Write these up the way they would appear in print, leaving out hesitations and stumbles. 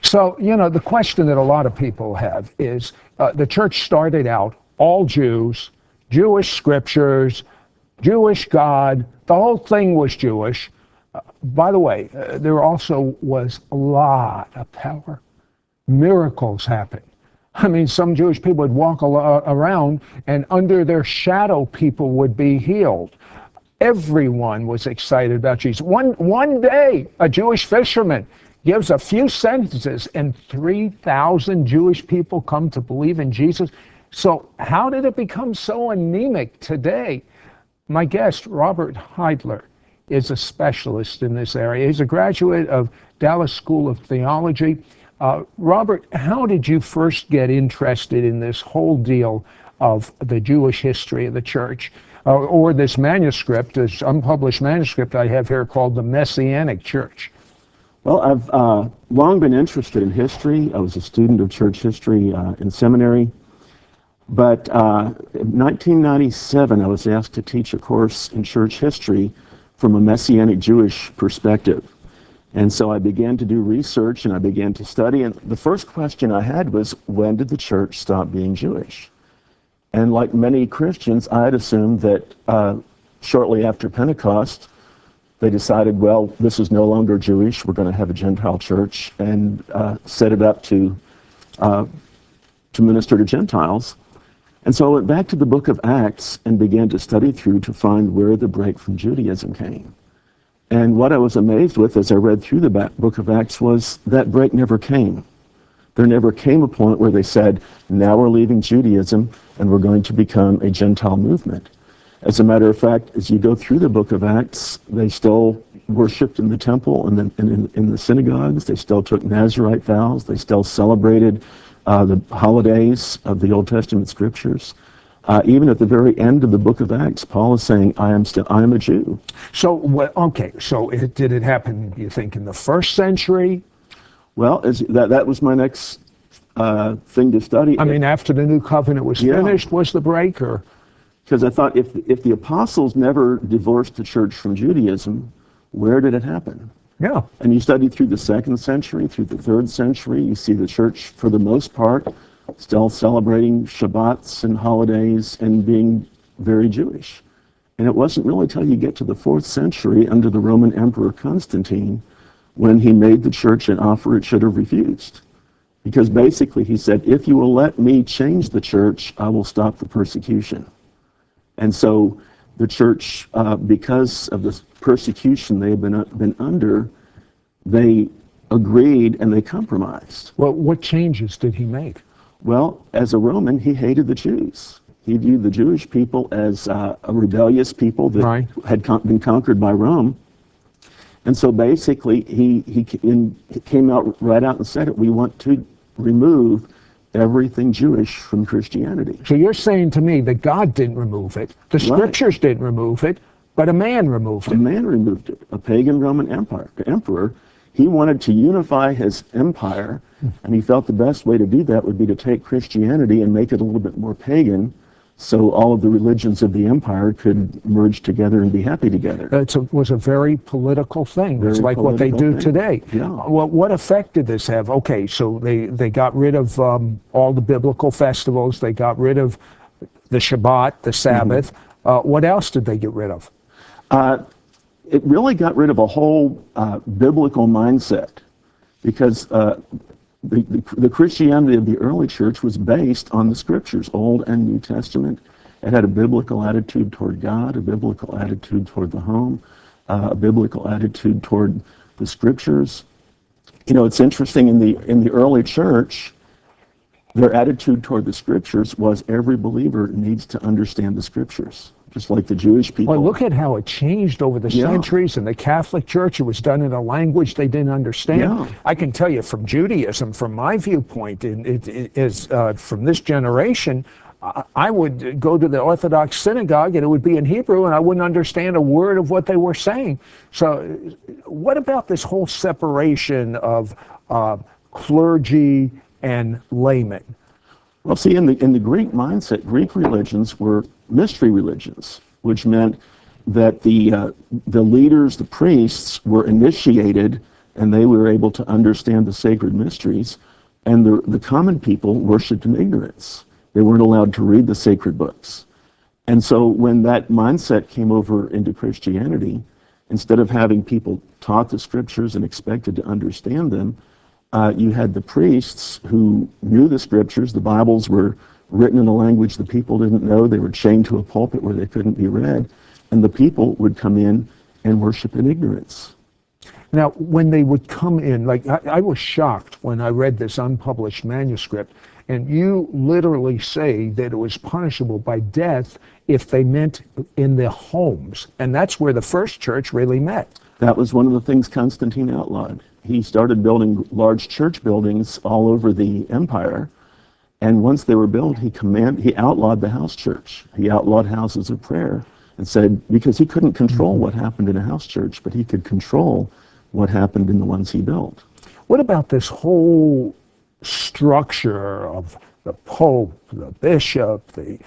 So, the question that a lot of people have is, the church started out all Jews, Jewish scriptures, Jewish God, the whole thing was Jewish. By the way, there also was a lot of power. Miracles happened. I mean, some Jewish people would walk around, and under their shadow, people would be healed. Everyone was excited about Jesus. One day, a Jewish fisherman gives a few sentences, and 3,000 Jewish people come to believe in Jesus. So how did it become so anemic today? My guest, Robert Haidler, is a specialist in this area. He's a graduate of Dallas School of Theology. Robert, how did you first get interested in this whole deal of the Jewish history of the church, or this manuscript, this unpublished manuscript I have here called The Messianic Church? Well, I've long been interested in history. I was a student of church history in seminary. But in 1997, I was asked to teach a course in church history from a Messianic Jewish perspective. And so I began to do research and I began to study. And the first question I had was, when did the church stop being Jewish? And like many Christians, I had assumed that shortly after Pentecost, they decided, well, this is no longer Jewish. We're going to have a Gentile church and set it up to minister to Gentiles. And so I went back to the book of Acts and began to study through to find where the break from Judaism came. And what I was amazed with as I read through the book of Acts was that break never came. There never came a point where they said, now we're leaving Judaism and we're going to become a Gentile movement. As a matter of fact, as you go through the book of Acts, they still worshipped in the temple and in the synagogues. They still took Nazirite vows. They still celebrated the holidays of the Old Testament scriptures. Even at the very end of the book of Acts, Paul is saying, I am a Jew. So, did it happen, you think, in the first century? Well, that was my next thing to study. I mean, after the New Covenant was finished, was the break? Or? Because I thought, if the apostles never divorced the church from Judaism, where did it happen? Yeah. And you study through the 2nd century, through the 3rd century, you see the church, for the most part, still celebrating Shabbats and holidays and being very Jewish. And it wasn't really until you get to the 4th century under the Roman Emperor Constantine when he made the church an offer it should have refused. Because basically he said, if you will let me change the church, I will stop the persecution. And so the church, because of the persecution they had been under, they agreed and they compromised. Well, what changes did he make? Well, as a Roman, he hated the Jews. He viewed the Jewish people as a rebellious people that had been conquered by Rome. And so basically, he came out right out and said it. We want to remove everything Jewish from Christianity. So you're saying to me that God didn't remove it, the scriptures didn't remove it, but a man removed it. A man removed it, a pagan Roman emperor. He wanted to unify his empire, and he felt the best way to do that would be to take Christianity and make it a little bit more pagan, so all of the religions of the empire could merge together and be happy together. It was a very political thing. It's like what they do today. Yeah. Well, what effect did this have? Okay, so they got rid of all the biblical festivals. They got rid of the Shabbat, the Sabbath. What else did they get rid of? It really got rid of a whole biblical mindset, because the Christianity of the early church was based on the scriptures, Old and New Testament. It had a biblical attitude toward God, a biblical attitude toward the home, a biblical attitude toward the scriptures. You know, it's interesting, in the early church, their attitude toward the scriptures was every believer needs to understand the scriptures, just like the Jewish people. Well, look at how it changed over the centuries. In the Catholic Church, it was done in a language they didn't understand. Yeah. I can tell you from Judaism, from my viewpoint, it is from this generation, I would go to the Orthodox synagogue and it would be in Hebrew and I wouldn't understand a word of what they were saying. So what about this whole separation of clergy and laymen? Well, see, in the Greek mindset, Greek religions were mystery religions, which meant that the leaders, the priests, were initiated and they were able to understand the sacred mysteries, and the common people worshipped in ignorance. They weren't allowed to read the sacred books. And so when that mindset came over into Christianity, instead of having people taught the scriptures and expected to understand them, you had the priests who knew the scriptures. The Bibles were written in a language the people didn't know. They were chained to a pulpit where they couldn't be read. And the people would come in and worship in ignorance. Now, when they would come in, like I was shocked when I read this unpublished manuscript, and you literally say that it was punishable by death if they met in their homes. And that's where the first church really met. That was one of the things Constantine outlawed. He started building large church buildings all over the empire. And once they were built, he outlawed the house church. He outlawed houses of prayer and said, because he couldn't control what happened in a house church, but he could control what happened in the ones he built. What about this whole structure of the Pope, the Bishop, the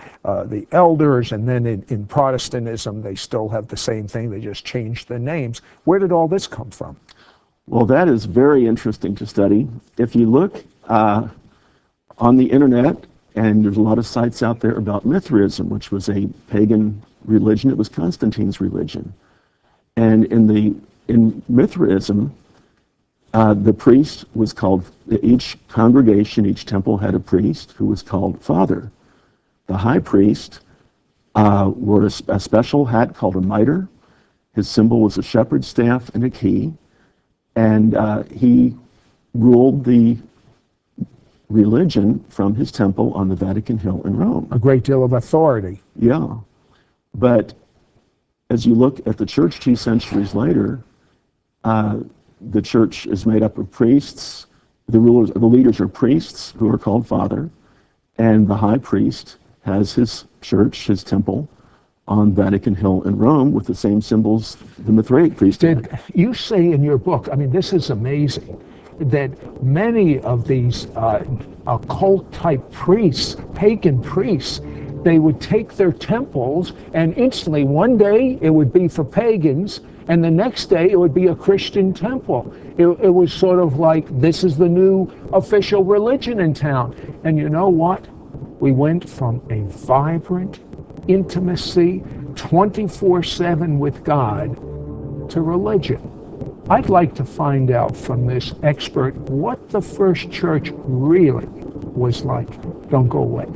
elders, and then in Protestantism they still have the same thing, they just changed the names. Where did all this come from? Well, that is very interesting to study. If you look on the internet, and there's a lot of sites out there about Mithra Ism, which was a pagan religion. It was Constantine's religion. And in Mithra Ism, the priest was called, each congregation, each temple had a priest who was called Father. The high priest wore a special hat called a mitre. His symbol was a shepherd's staff and a key. And he ruled the religion from his temple on the Vatican Hill in Rome. A great deal of authority. Yeah. But as you look at the church 2 centuries later, the church is made up of priests. The leaders are priests who are called Father, and the high priest has his church, his temple, on Vatican Hill in Rome with the same symbols the Mithraic priest did. You say in your book, I mean, this is amazing, that many of these occult-type priests, pagan priests, they would take their temples and instantly, one day it would be for pagans, and the next day it would be a Christian temple. It was sort of like, this is the new official religion in town. And you know what? We went from a vibrant intimacy, 24/7 with God, to religion. I'd like to find out from this expert what the first church really was like. Don't go away.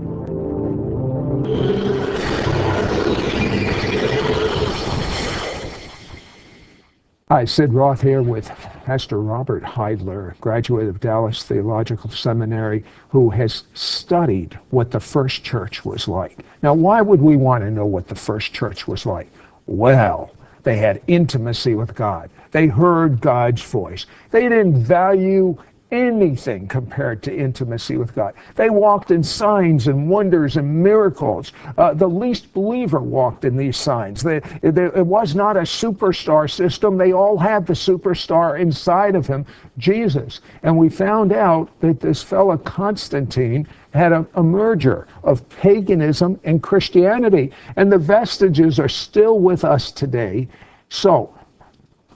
Hi, Sid Roth here with Pastor Robert Haidler, graduate of Dallas Theological Seminary, who has studied what the first church was like. Now, why would we want to know what the first church was like? Well, they had intimacy with God. They heard God's voice. They didn't value anything compared to intimacy with God. They walked in signs and wonders and miracles. The least believer walked in these signs. It was not a superstar system. They all had the superstar inside of him, Jesus. And we found out that this fellow Constantine had a merger of paganism and Christianity. And the vestiges are still with us today. So,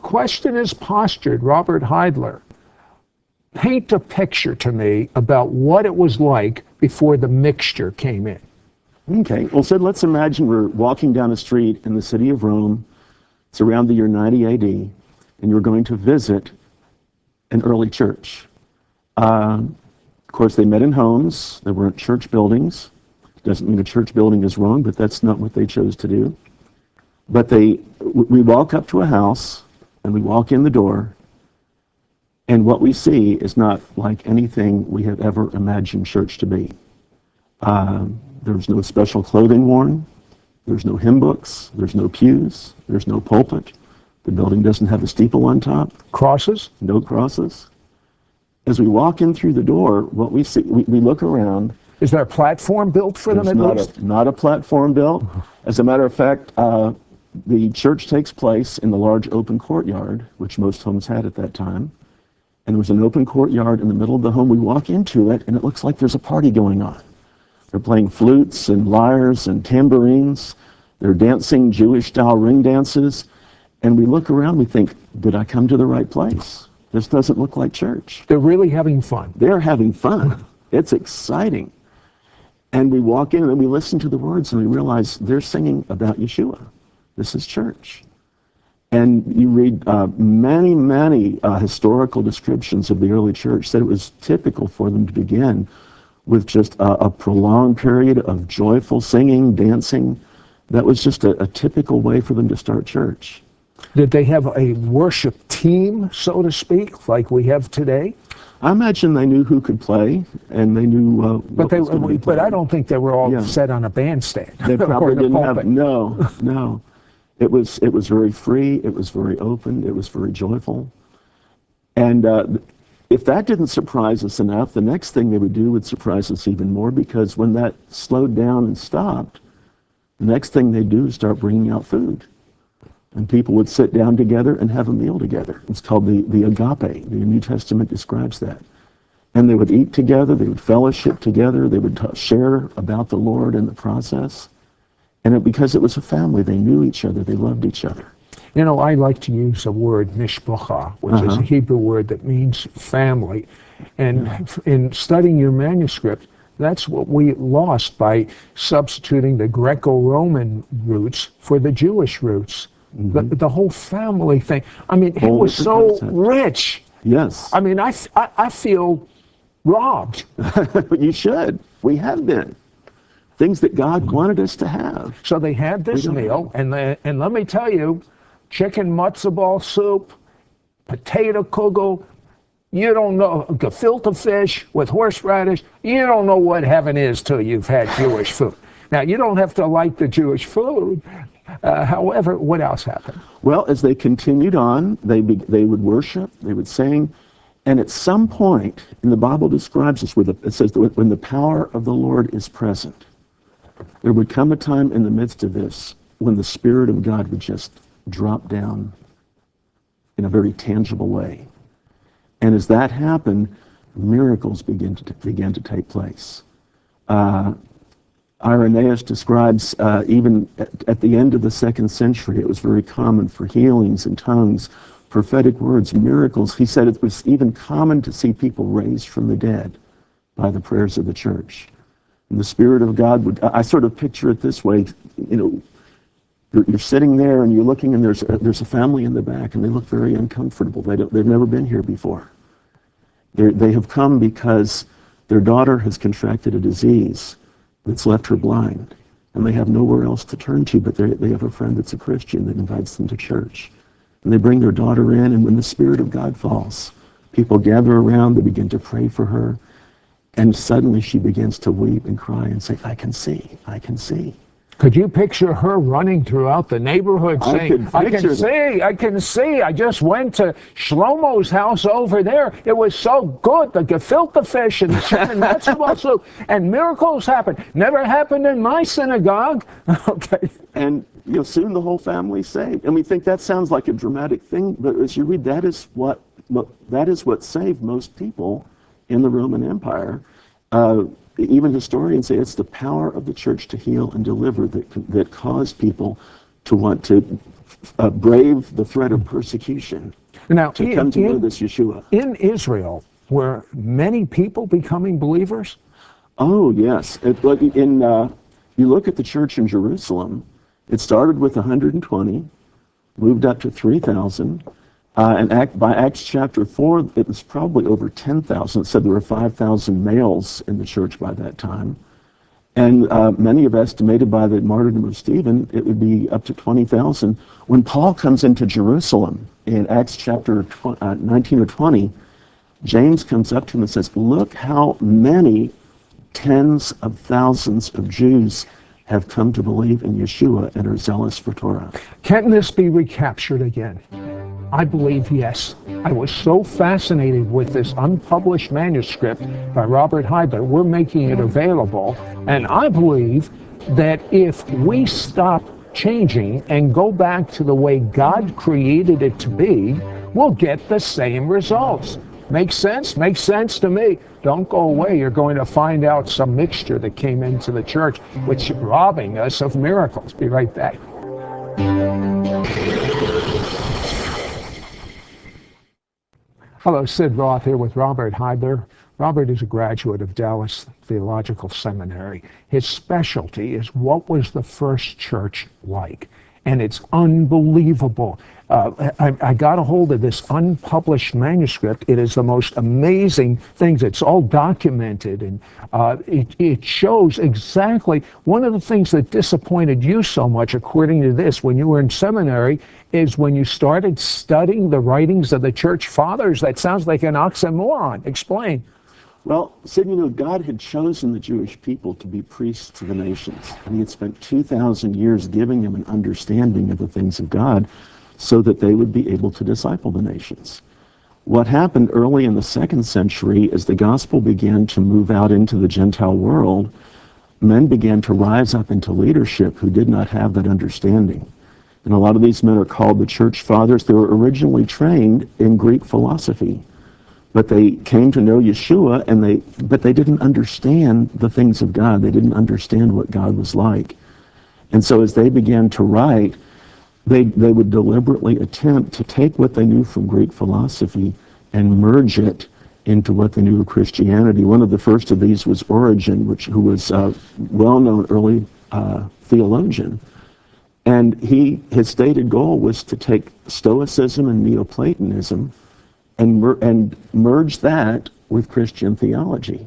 question is postured, Robert Haidler. Paint a picture to me about what it was like before the mixture came in. Okay, well, Sid, let's imagine we're walking down a street in the city of Rome. It's around the year 90 AD, and you're going to visit an early church. Of course, they met in homes. They weren't church buildings. Doesn't mean a church building is wrong, but that's not what they chose to do. But we walk up to a house, and we walk in the door, and what we see is not like anything we have ever imagined church to be. There's no special clothing worn. There's no hymn books. There's no pews. There's no pulpit. The building doesn't have a steeple on top. Crosses? No crosses. As we walk in through the door, what we see, we look around. Is there a platform built for them at least? Not a platform built. As a matter of fact, the church takes place in the large open courtyard, which most homes had at that time. And there was an open courtyard in the middle of the home. We walk into it, and it looks like there's a party going on. They're playing flutes and lyres and tambourines. They're dancing Jewish-style ring dances. And we look around, we think, did I come to the right place? This doesn't look like church. They're really having fun. They're having fun. It's exciting. And we walk in and we listen to the words and we realize they're singing about Yeshua. This is church. And you read many historical descriptions of the early church that it was typical for them to begin with just a prolonged period of joyful singing, dancing. That was just a typical way for them to start church. Did they have a worship team, so to speak, like we have today? I imagine they knew who could play, and they knew But I don't think they were all set on a bandstand. They probably didn't have, no. It was very free, it was very open, it was very joyful. And if that didn't surprise us enough, the next thing they would do would surprise us even more, because when that slowed down and stopped, the next thing they'd do is start bringing out food. And people would sit down together and have a meal together. It's called the agape. The New Testament describes that. And they would eat together, they would fellowship together, they would share about the Lord in the process. And because it was a family, they knew each other, they loved each other. You know, I like to use the word mishpacha, which is a Hebrew word that means family. And in studying your manuscript, that's what we lost by substituting the Greco-Roman roots for the Jewish roots. The whole family thing. I mean, it was so rich. Yes. I mean, I feel robbed. You should. We have been. Things that God wanted us to have. So they had this meal, and let me tell you, chicken matzo ball soup, potato kugel, you don't know, gefilte fish with horseradish, you don't know what heaven is till you've had Jewish food. Now, you don't have to like the Jewish food. However, what else happened? Well, as they continued on, they would worship, they would sing, and at some point, and the Bible describes this, it says that when the power of the Lord is present, there would come a time in the midst of this when the Spirit of God would just drop down in a very tangible way. And as that happened, miracles began to take place. Irenaeus describes even at the end of the 2nd century, it was very common for healings in tongues, prophetic words, miracles. He said it was even common to see people raised from the dead by the prayers of the church. And the Spirit of God would, I sort of picture it this way, you know, you're sitting there and you're looking and there's a family in the back and they look very uncomfortable. They've never been here before. They have come because their daughter has contracted a disease that's left her blind, and they have nowhere else to turn to, but they have a friend that's a Christian that invites them to church. And they bring their daughter in, and when the Spirit of God falls, people gather around, they begin to pray for her, and suddenly she begins to weep and cry and say, I can see, I can see. Could you picture her running throughout the neighborhood saying, I can see, I just went to Shlomo's house over there. It was so good, the gefilte fish and the chicken matzo ball soup, and miracles happened. Never happened in my synagogue. Okay. And soon the whole family's saved. And we think that sounds like a dramatic thing, but as you read, that is what saved most people in the Roman Empire. Even historians say it's the power of the church to heal and deliver that caused people to want to brave the threat of persecution. Now, to come to know this Yeshua. In Israel, were many people becoming believers? Oh, yes. You look at the church in Jerusalem, it started with 120, moved up to 3,000. And by Acts chapter 4, it was probably over 10,000. It said there were 5,000 males in the church by that time. And many have estimated by the martyrdom of Stephen, it would be up to 20,000. When Paul comes into Jerusalem in Acts chapter 19 or 20, James comes up to him and says, look how many tens of thousands of Jews have come to believe in Yeshua and are zealous for Torah. Can this be recaptured again? I believe yes. I was so fascinated with this unpublished manuscript by Robert Heidler. We're making it available, and I believe that if we stop changing and go back to the way God created it to be, we'll get the same results. Makes sense? Makes sense to me. Don't go away. You're going to find out some mixture that came into the church, which is robbing us of miracles. Be right back. Hello, Sid Roth here with Robert Haidler. Robert is a graduate of Dallas Theological Seminary. His specialty is what was the first church like? And it's unbelievable. I got a hold of this unpublished manuscript. It is the most amazing things. It's all documented, and it shows exactly one of the things that disappointed you so much, according to this, when you were in seminary, is when you started studying the writings of the church fathers. That sounds like an oxymoron. Explain. Well, Sid, God had chosen the Jewish people to be priests to the nations, and he had spent 2,000 years giving them an understanding of the things of God so that they would be able to disciple the nations. What happened early in the 2nd century as the gospel began to move out into the Gentile world, men began to rise up into leadership who did not have that understanding. And a lot of these men are called the church fathers. They were originally trained in Greek philosophy, but they came to know Yeshua, but they didn't understand the things of God. They didn't understand what God was like. And so as they began to write, they would deliberately attempt to take what they knew from Greek philosophy and merge it into what they knew of Christianity. One of the first of these was Origen, who was a well-known early theologian. And his stated goal was to take Stoicism and Neoplatonism and merge that with Christian theology.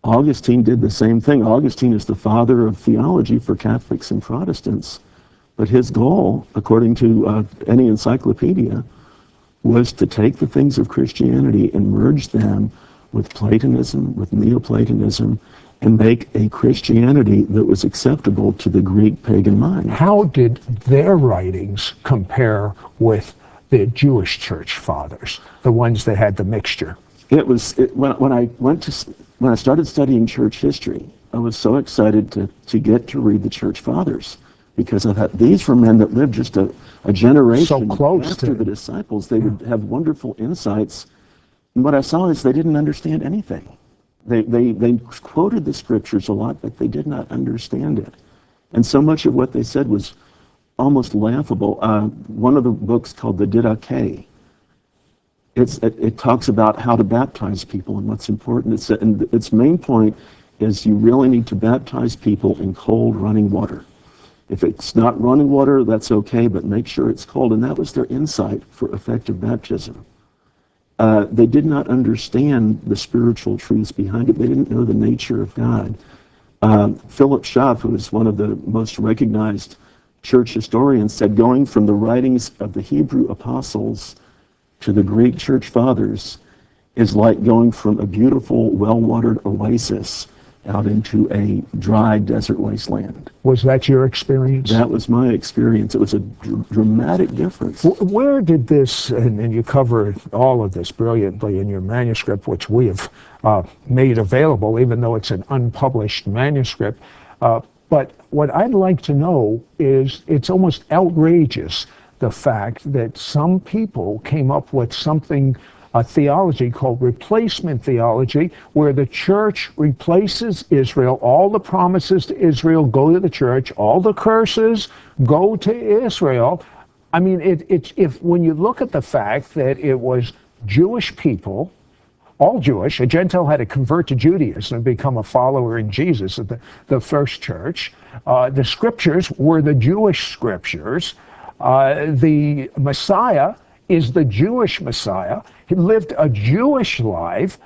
Augustine did the same thing. Augustine is the father of theology for Catholics and Protestants. But his goal, according to any encyclopedia, was to take the things of Christianity and merge them with Platonism, with Neoplatonism, and make a Christianity that was acceptable to the Greek pagan mind. How did their writings compare with the Jewish church fathers, the ones that had the mixture? When I started studying church history, I was so excited to get to read the church fathers, because I thought these were men that lived just a generation so close after the disciples. They would have wonderful insights. And what I saw is they didn't understand anything. They quoted the scriptures a lot, but they did not understand it. And so much of what they said was almost laughable. One of the books called the Didache, it talks about how to baptize people and what's important. And its main point is you really need to baptize people in cold running water. If it's not running water, that's okay, but make sure it's cold. And that was their insight for effective baptism. They did not understand the spiritual truths behind it. They didn't know the nature of God. Philip Schaff, who is one of the most recognized church historians, said going from the writings of the Hebrew apostles to the Greek church fathers is like going from a beautiful, well-watered oasis out into a dry desert wasteland. Was that your experience? That was my experience. It was a dramatic difference. Where did this, and you cover all of this brilliantly in your manuscript, which we have made available, even though it's an unpublished manuscript, but what I'd like to know is, it's almost outrageous, the fact that some people came up with a theology called replacement theology, where the church replaces Israel. All the promises to Israel go to the church. All the curses go to Israel. I mean, when you look at the fact that it was Jewish people, all Jewish, a Gentile had to convert to Judaism and become a follower in Jesus at the first church. The scriptures were the Jewish scriptures. The Messiah is the Jewish Messiah. He lived a Jewish life.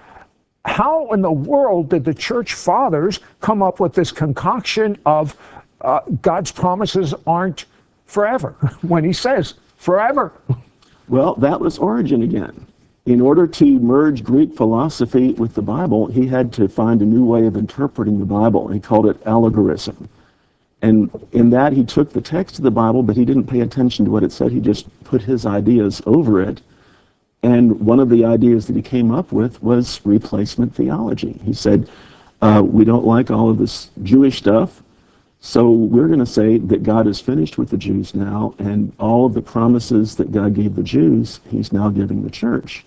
How in the world did the church fathers come up with this concoction of God's promises aren't forever, when he says forever? Well, that was Origen again. In order to merge Greek philosophy with the Bible, he had to find a new way of interpreting the Bible. He called it allegorism. And in that, he took the text of the Bible, but he didn't pay attention to what it said. He just put his ideas over it. And one of the ideas that he came up with was replacement theology. He said, we don't like all of this Jewish stuff, so we're going to say that God is finished with the Jews now, and all of the promises that God gave the Jews, he's now giving the church.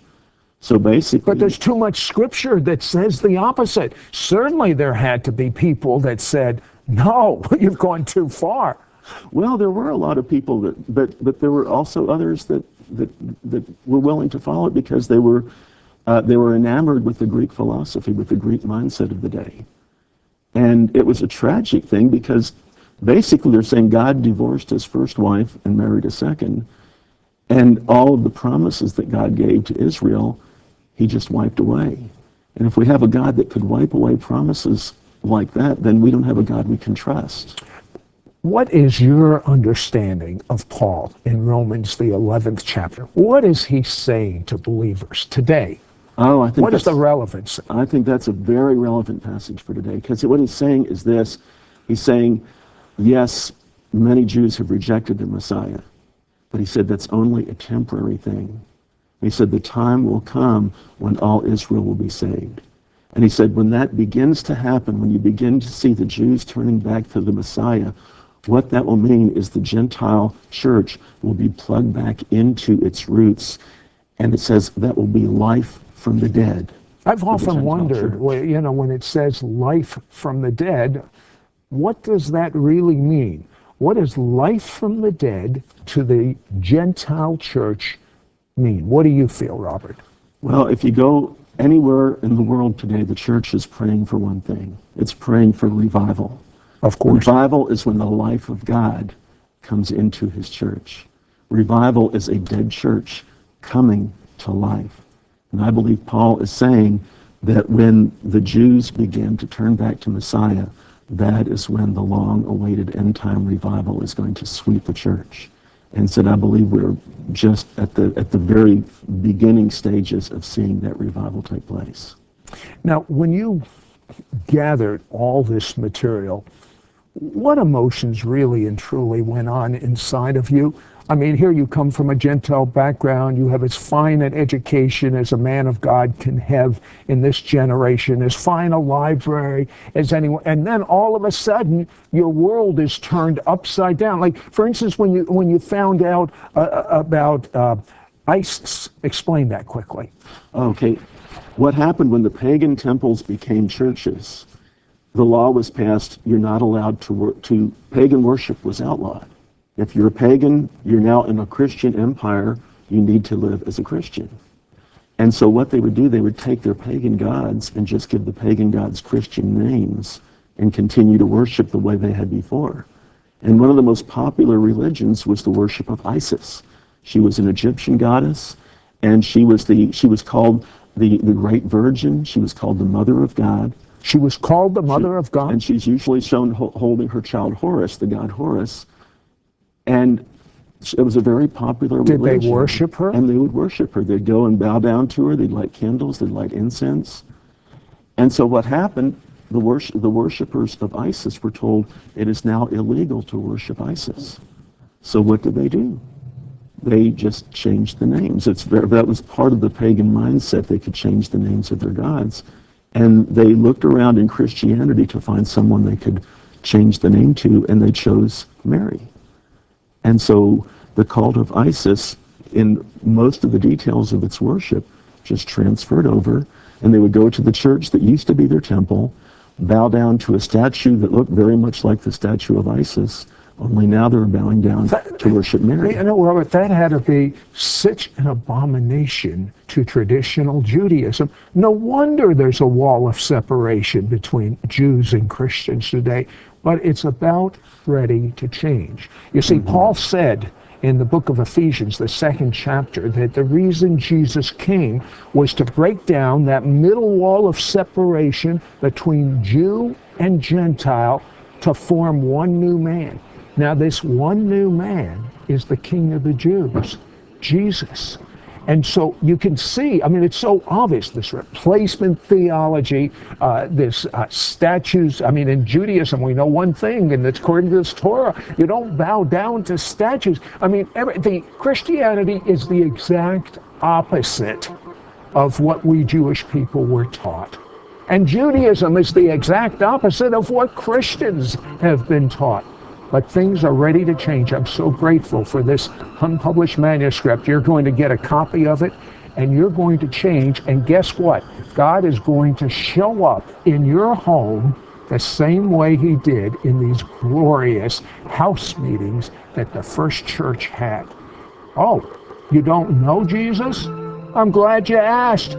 So basically... But there's too much scripture that says the opposite. Certainly there had to be people that said, no, you've gone too far. Well, there were a lot of people but there were also others that that were willing to follow it because they were enamored with the Greek philosophy, with the Greek mindset of the day. And it was a tragic thing because basically they're saying God divorced his first wife and married a second, and all of the promises that God gave to Israel, he just wiped away. And if we have a God that could wipe away promises like that, then we don't have a God we can trust. What is your understanding of Paul in Romans, the 11th chapter? What is he saying to believers today? Oh, I think what is the relevance? I think that's a very relevant passage for today, because what he's saying is this. He's saying, yes, many Jews have rejected the Messiah, but he said that's only a temporary thing. He said the time will come when all Israel will be saved. And he said when that begins to happen, when you begin to see the Jews turning back to the Messiah, what that will mean is the Gentile church will be plugged back into its roots. And it says that will be life from the dead. I've often wondered, when it says life from the dead, what does that really mean? What does life from the dead to the Gentile church mean? What do you feel, Robert? Well, if you go anywhere in the world today, the church is praying for one thing. It's praying for revival. Of course. Revival is when the life of God comes into his church. Revival is a dead church coming to life. And I believe Paul is saying that when the Jews begin to turn back to Messiah, that is when the long-awaited end-time revival is going to sweep the church. And said, I believe we're just at the very beginning stages of seeing that revival take place. Now, when you gathered all this material, what emotions really and truly went on inside of you? I mean, here you come from a Gentile background. You have as fine an education as a man of God can have in this generation, as fine a library as anyone. And then all of a sudden, your world is turned upside down. Like, for instance, when you found out about ISIS, explain that quickly. Okay. What happened when the pagan temples became churches? The law was passed, you're not allowed to pagan worship was outlawed. If you're a pagan, you're now in a Christian empire, you need to live as a Christian. And so what they would do, they would take their pagan gods and just give the pagan gods Christian names and continue to worship the way they had before. And one of the most popular religions was the worship of Isis. She was an Egyptian goddess, and she was called the Great Virgin. She was called the Mother of God. She was called the Mother of God? And she's usually shown holding her child Horus, the god Horus. And it was a very popular religion. Did they worship her? And they would worship her. They'd go and bow down to her. They'd light candles. They'd light incense. And so what happened, the worshipers of Isis were told it is now illegal to worship Isis. So what did they do? They just changed the names. That was part of the pagan mindset. They could change the names of their gods. And they looked around in Christianity to find someone they could change the name to, and they chose Mary. And so the cult of Isis, in most of the details of its worship, just transferred over, and they would go to the church that used to be their temple, bow down to a statue that looked very much like the statue of Isis, only now they were bowing down to worship Mary. You know, Robert, that had to be such an abomination to traditional Judaism. No wonder there's a wall of separation between Jews and Christians today. But it's about ready to change. You see, Paul said in the book of Ephesians, the 2nd chapter, that the reason Jesus came was to break down that middle wall of separation between Jew and Gentile to form one new man. Now, this one new man is the King of the Jews, Jesus. And so you can see, I mean, it's so obvious, this replacement theology, this statues. I mean, in Judaism, we know one thing, and it's according to this Torah, you don't bow down to statues. I mean, Christianity is the exact opposite of what we Jewish people were taught. And Judaism is the exact opposite of what Christians have been taught. But things are ready to change. I'm so grateful for this unpublished manuscript. You're going to get a copy of it, and you're going to change. And guess what? God is going to show up in your home the same way he did in these glorious house meetings that the first church had. Oh, You don't know Jesus? I'm glad you asked.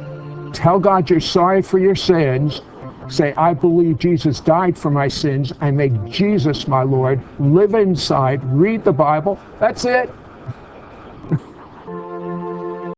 Tell God you're sorry for your sins. Say, I believe Jesus died for my sins. I make Jesus my Lord. Live inside. Read the Bible. That's it.